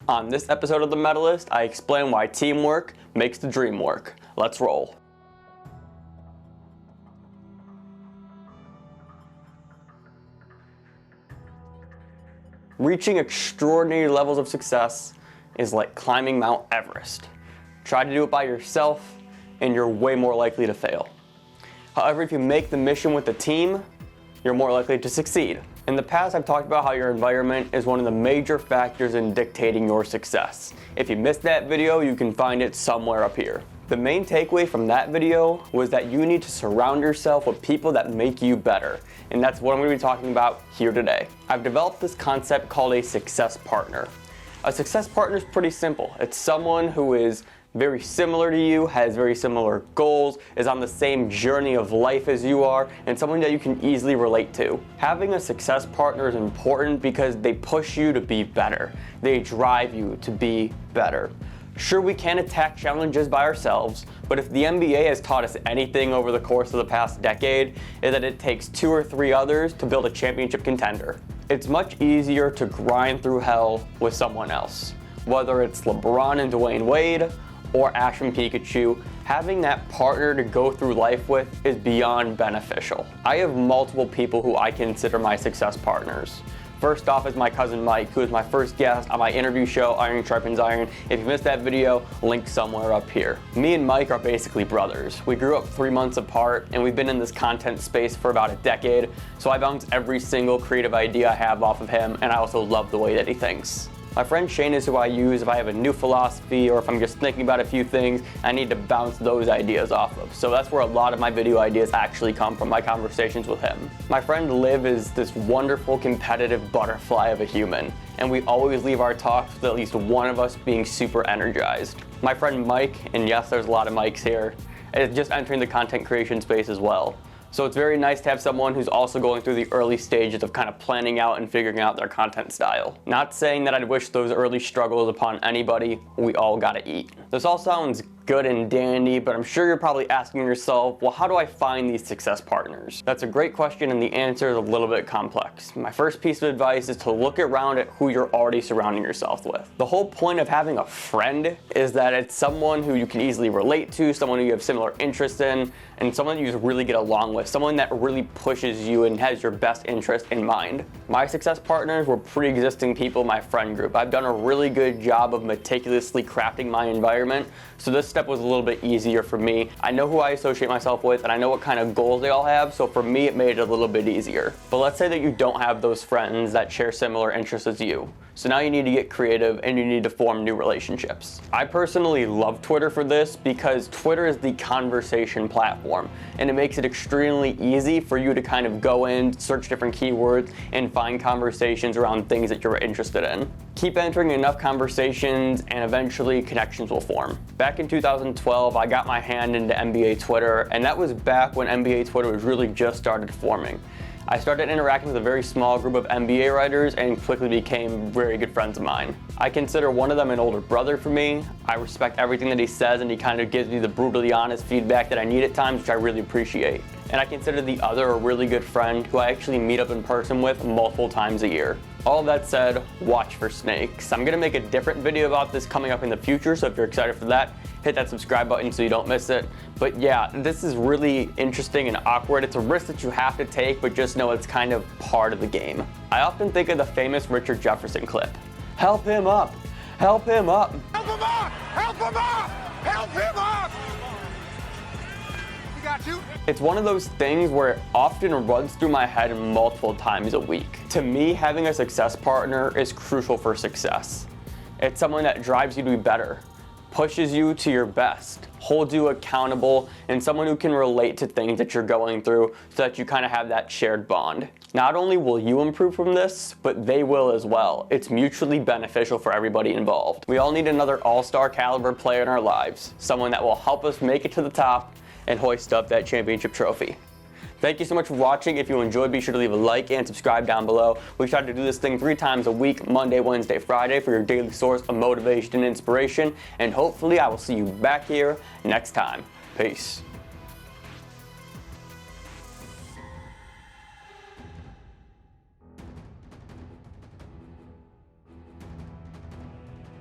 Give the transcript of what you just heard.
On this episode of the Mettleist, I explain why teamwork makes the dream work. Let's roll. Reaching extraordinary levels of success is like climbing Mount Everest. Try to do it by yourself, and you're way more likely to fail. However, if you make the mission with a team, you're more likely to succeed. In the past, I've talked about how your environment is one of the major factors in dictating your success. If you missed that video, you can find it somewhere up here. The main takeaway from that video was that you need to surround yourself with people that make you better. And that's what I'm going to be talking about here today. I've developed this concept called a success partner. A success partner is pretty simple. It's someone who is very similar to you, has very similar goals, is on the same journey of life as you are, and someone that you can easily relate to. Having a success partner is important because they push you to be better. They drive you to be better. Sure, we can attack challenges by ourselves, but if the NBA has taught us anything over the course of the past decade, is that it takes 2 or 3 others to build a championship contender. It's much easier to grind through hell with someone else. Whether it's LeBron and Dwayne Wade, or Ash and Pikachu, having that partner to go through life with is beyond beneficial. I have multiple people who I consider my success partners. First off is my cousin Mike, who is my first guest on my interview show, Iron Sharpens Iron. If you missed that video, link somewhere up here. Me and Mike are basically brothers. We grew up 3 months apart, and we've been in this content space for about a decade, so I bounce every single creative idea I have off of him, and I also love the way that he thinks. My friend Shane is who I use if I have a new philosophy or if I'm just thinking about a few things I need to bounce those ideas off of. So that's where a lot of my video ideas actually come from, my conversations with him. My friend Liv is this wonderful competitive butterfly of a human, and we always leave our talks with at least one of us being super energized. My friend Mike, and yes, there's a lot of Mikes here, is just entering the content creation space as well. So it's very nice to have someone who's also going through the early stages of kind of planning out and figuring out their content style. Not saying that I'd wish those early struggles upon anybody, we all gotta eat. This all sounds good and dandy, but I'm sure you're probably asking yourself, well, how do I find these success partners? That's a great question, and the answer is a little bit complex. My first piece of advice is to look around at who you're already surrounding yourself with. The whole point of having a friend is that it's someone who you can easily relate to, someone who you have similar interests in, and someone that you just really get along with, someone that really pushes you and has your best interest in mind. My success partners were pre-existing people in my friend group. I've done a really good job of meticulously crafting my environment, so this step was a little bit easier for me. I know who I associate myself with, and I know what kind of goals they all have, so for me it made it a little bit easier. But let's say that you don't have those friends that share similar interests as you. So now you need to get creative and you need to form new relationships. I personally love Twitter for this because Twitter is the conversation platform, and it makes it extremely easy for you to kind of go in, search different keywords, and find conversations around things that you're interested in. Keep entering enough conversations and eventually connections will form. Back in 2012, I got my hand into NBA Twitter, and that was back when NBA Twitter was really just started forming. I started interacting with a very small group of NBA writers and quickly became very good friends of mine. I consider one of them an older brother for me. I respect everything that he says, and he kind of gives me the brutally honest feedback that I need at times, which I really appreciate. And I consider the other a really good friend who I actually meet up in person with multiple times a year. All that said, watch for snakes. I'm gonna make a different video about this coming up in the future, so if you're excited for that, hit that subscribe button so you don't miss it. But yeah, this is really interesting and awkward. It's a risk that you have to take, but just know it's kind of part of the game. I often think of the famous Richard Jefferson clip. Help him up! Help him up! Help him up! Help him up! Help him up! We got you. It's one of those things where it often runs through my head multiple times a week. To me, having a success partner is crucial for success. It's someone that drives you to be better, pushes you to your best, holds you accountable, and someone who can relate to things that you're going through so that you kind of have that shared bond. Not only will you improve from this, but they will as well. It's mutually beneficial for everybody involved. We all need another all-star caliber player in our lives, someone that will help us make it to the top and hoist up that championship trophy. Thank you so much for watching. If you enjoyed, be sure to leave a like and subscribe down below. We try to do this thing 3 times a week, Monday, Wednesday, Friday, for your daily source of motivation and inspiration. And hopefully I will see you back here next time. Peace.